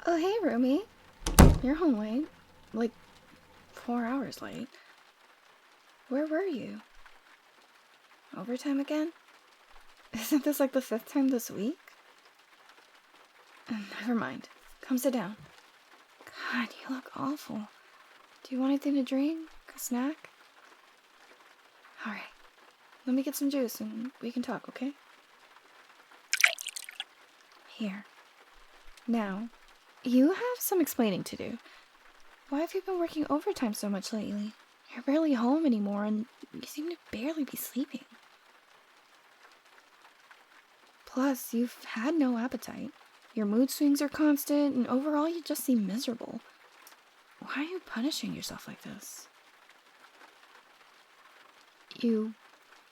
Oh, hey, roomie. You're home late. Like, 4 hours late. Where were you? Overtime again? Isn't this like the 5th time this week? Never mind. Come sit down. God, you look awful. Do you want anything to drink? A snack? Alright. Let me get some juice and we can talk, okay? Here. Now, you have some explaining to do. Why have you been working overtime so much lately? You're barely home anymore and you seem to barely be sleeping. Plus, you've had no appetite. Your mood swings are constant, and overall you just seem miserable. Why are you punishing yourself like this? You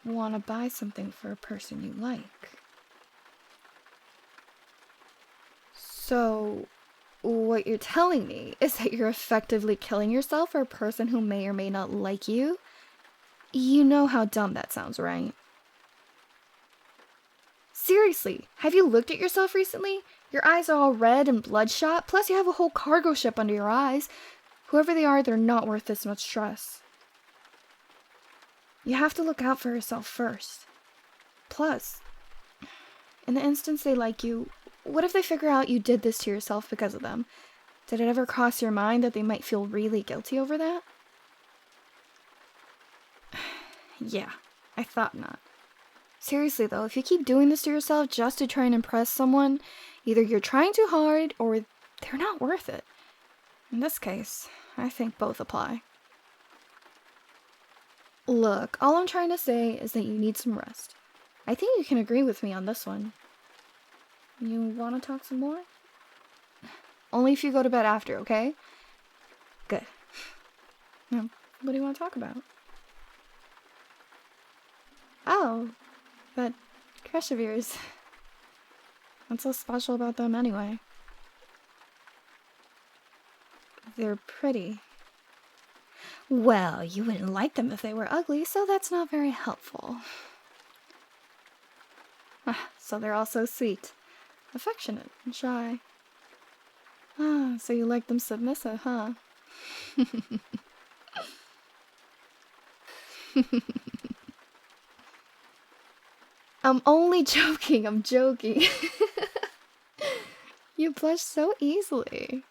want to buy something for a person you like. So, what you're telling me is that you're effectively killing yourself for a person who may or may not like you? You know how dumb that sounds, right? Seriously, have you looked at yourself recently? Your eyes are all red and bloodshot, plus you have a whole cargo ship under your eyes. Whoever they are, they're not worth this much stress. You have to look out for yourself first. Plus, in the instance they like you, what if they figure out you did this to yourself because of them? Did it ever cross your mind that they might feel really guilty over that? Yeah, I thought not. Seriously though, if you keep doing this to yourself just to try and impress someone, either you're trying too hard or they're not worth it. In this case, I think both apply. Look, all I'm trying to say is that you need some rest. I think you can agree with me on this one. You want to talk some more? Only if you go to bed after, okay? Good. Now, what do you want to talk about? Oh, that crush of yours. What's so special about them anyway? They're pretty. Well, you wouldn't like them if they were ugly, so that's not very helpful. So they're all so sweet. Affectionate and shy. So you like them submissive, huh? I'm only joking, I'm joking. You blush so easily.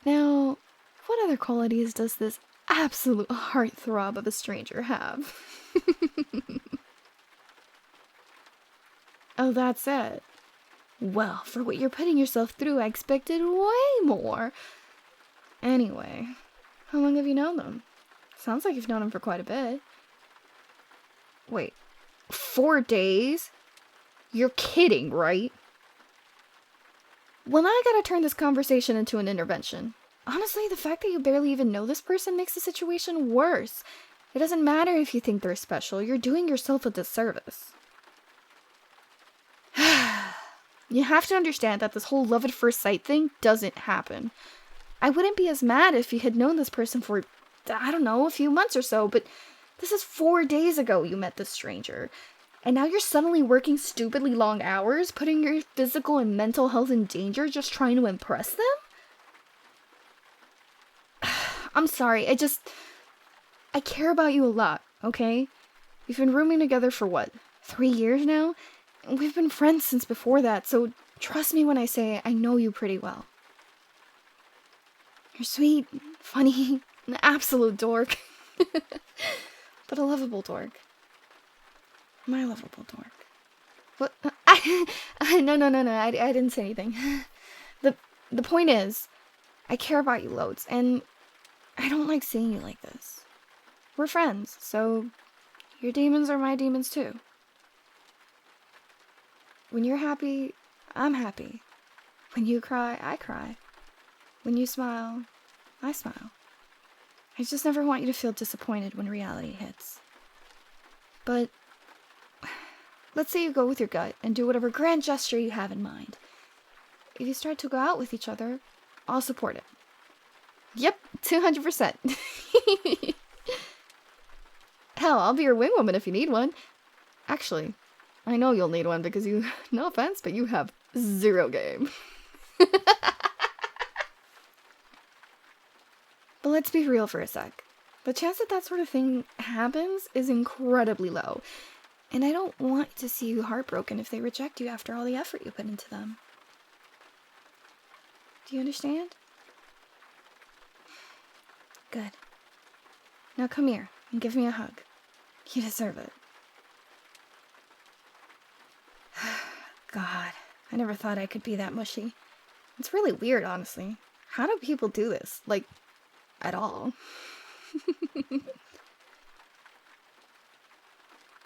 Now, what other qualities does this absolute heartthrob of a stranger have? Oh, that's it. Well, for what you're putting yourself through, I expected way more. Anyway, how long have you known them? Sounds like you've known them for quite a bit. Wait, 4 days? You're kidding, right? Well, now I gotta turn this conversation into an intervention. Honestly, the fact that you barely even know this person makes the situation worse. It doesn't matter if you think they're special, you're doing yourself a disservice. You have to understand that this whole love at first sight thing doesn't happen. I wouldn't be as mad if you had known this person for, I don't know, a few months or so, but this is 4 days ago you met this stranger. And now you're suddenly working stupidly long hours, putting your physical and mental health in danger just trying to impress them? I'm sorry, I care about you a lot, okay? We've been rooming together for what, 3 years now? And we've been friends since before that, so trust me when I say I know you pretty well. You're sweet, funny, an absolute dork. But a lovable dork. My lovable dork. What? No, I didn't say anything. The point is, I care about you loads, and I don't like seeing you like this. We're friends, so your demons are my demons too. When you're happy, I'm happy. When you cry, I cry. When you smile, I smile. I just never want you to feel disappointed when reality hits. But let's say you go with your gut and do whatever grand gesture you have in mind. If you start to go out with each other, I'll support it. Yep, 200%. Hell, I'll be your wing woman if you need one. Actually, I know you'll need one because you, no offense, but you have 0 game. But let's be real for a sec. The chance that that sort of thing happens is incredibly low. And I don't want to see you heartbroken if they reject you after all the effort you put into them. Do you understand? Good. Now come here and give me a hug. You deserve it. God, I never thought I could be that mushy. It's really weird, honestly. How do people do this? Like, at all?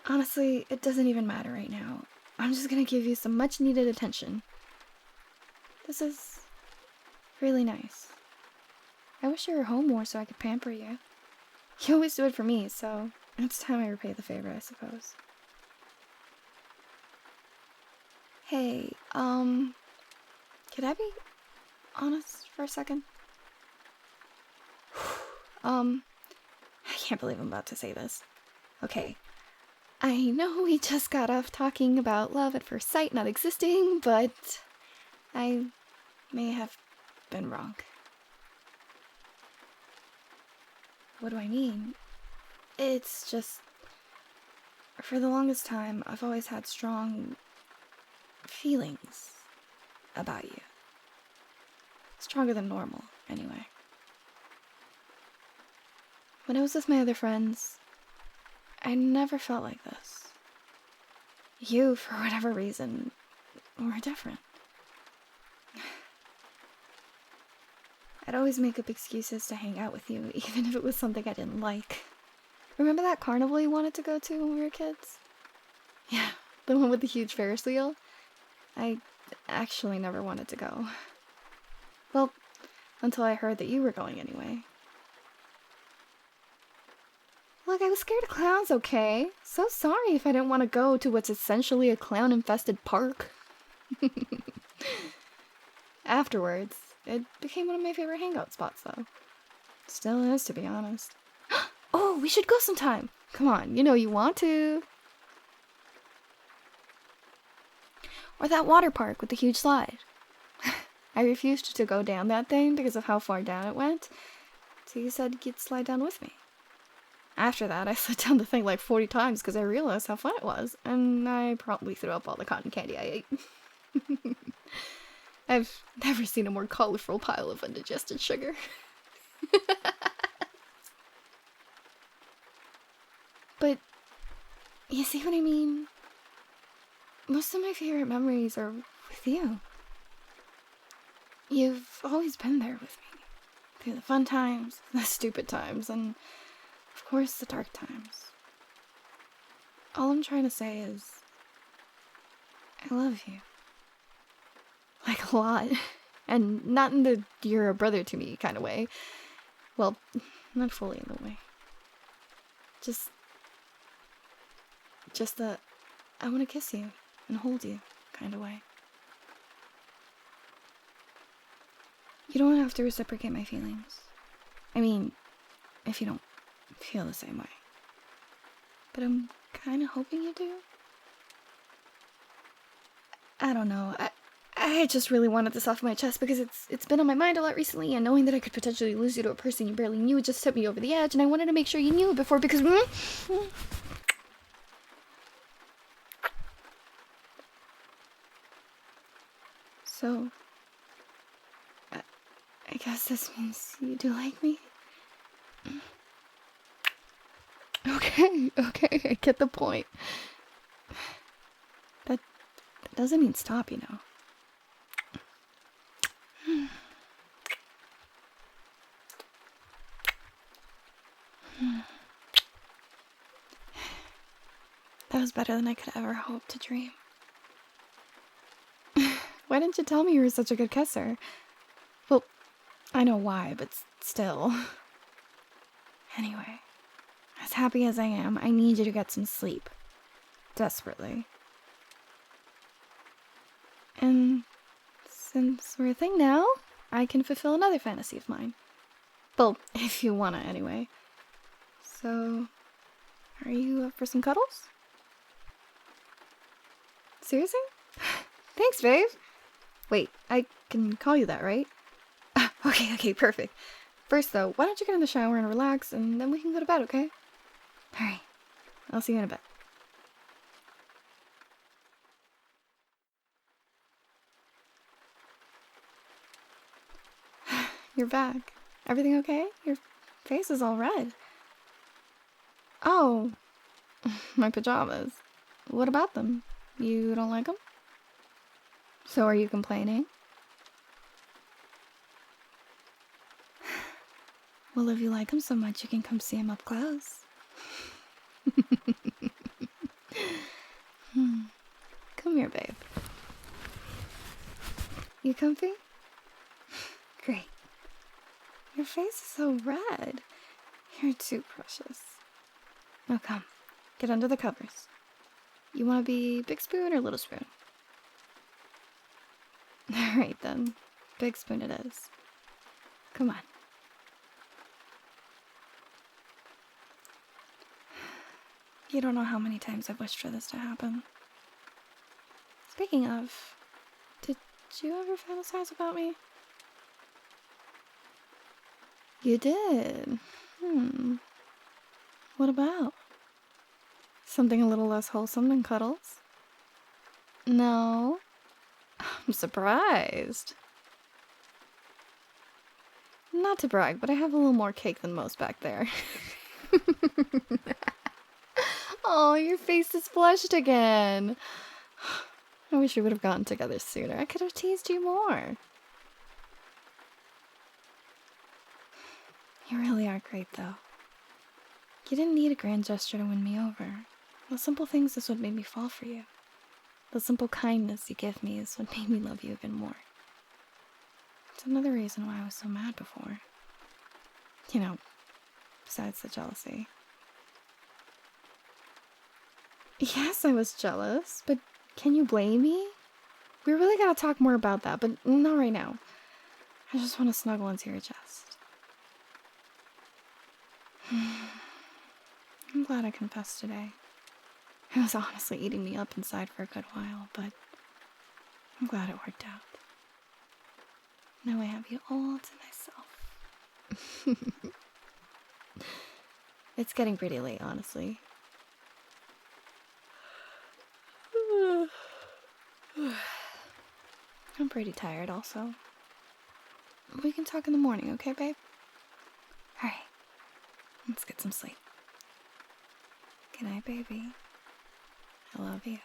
Honestly, it doesn't even matter right now. I'm just gonna give you some much needed attention. This is really nice. I wish you were home more so I could pamper you. You always do it for me, so it's time I repay the favor, I suppose. Hey, could I be honest for a second? I can't believe I'm about to say this. Okay, I know we just got off talking about love at first sight not existing, but I may have been wrong. What do I mean? It's just, for the longest time, I've always had strong feelings about you. Stronger than normal, anyway. When I was with my other friends, I never felt like this. You, for whatever reason, were different. I'd always make up excuses to hang out with you, even if it was something I didn't like. Remember that carnival you wanted to go to when we were kids? Yeah, the one with the huge Ferris wheel? I actually never wanted to go. Well, until I heard that you were going anyway. Look, I was scared of clowns, okay? So sorry if I didn't want to go to what's essentially a clown-infested park. Afterwards, it became one of my favorite hangout spots, though. Still is, to be honest. Oh, we should go sometime! Come on, you know you want to. Or that water park with the huge slide. I refused to go down that thing because of how far down it went, so you said you'd slide down with me. After that, I slid down the thing like 40 times because I realized how fun it was, and I probably threw up all the cotton candy I ate. I've never seen a more colorful pile of undigested sugar. But, you see what I mean? Most of my favorite memories are with you. You've always been there with me. Through the fun times, the stupid times, and of course the dark times. All I'm trying to say is, I love you. Like a lot. And not in the you're a brother to me kind of way. Well, not fully in the way. Just the I want to kiss you and hold you kind of way. You don't have to reciprocate my feelings. I mean, if you don't feel the same way. But I'm kind of hoping you do. I don't know. I just really wanted this off my chest because it's been on my mind a lot recently, and knowing that I could potentially lose you to a person you barely knew just tipped me over the edge, and I wanted to make sure you knew it before because... So... I guess this means you do like me? Okay, I get the point. That doesn't mean stop, you know. That was better than I could ever hope to dream. Why didn't you tell me you were such a good kisser? Well, I know why, but still. Anyway, as happy as I am, I need you to get some sleep. Desperately. And since we're a thing now, I can fulfill another fantasy of mine. Well, if you wanna, anyway. So, are you up for some cuddles? Seriously? Thanks, babe. Wait, I can call you that, right? Okay, perfect. First, though, why don't you get in the shower and relax, and then we can go to bed, okay? Alright. I'll see you in a bit. You're back. Everything okay? Your face is all red. Oh, my pajamas. What about them? You don't like them? So are you complaining? Well, if you like them so much, you can come see them up close. Come here, babe. You comfy? Great. Your face is so red. You're too precious. Now come, get under the covers. You want to be big spoon or little spoon? Alright then, big spoon it is. Come on. You don't know how many times I've wished for this to happen. Speaking of, did you ever fantasize about me? You did? What about? Something a little less wholesome than cuddles? No? I'm surprised. Not to brag, but I have a little more cake than most back there. Oh, your face is flushed again. I wish we would have gotten together sooner. I could have teased you more. You really are great, though. You didn't need a grand gesture to win me over. The simple things is what made me fall for you. The simple kindness you give me is what made me love you even more. It's another reason why I was so mad before. You know, besides the jealousy. Yes, I was jealous, but can you blame me? We really gotta talk more about that, but not right now. I just want to snuggle into your chest. I'm glad I confessed today. It was honestly eating me up inside for a good while, but I'm glad it worked out. Now I have you all to myself. It's getting pretty late, honestly. I'm pretty tired also. We can talk in the morning, okay, babe? Alright. Let's get some sleep. Good night, baby. I love you.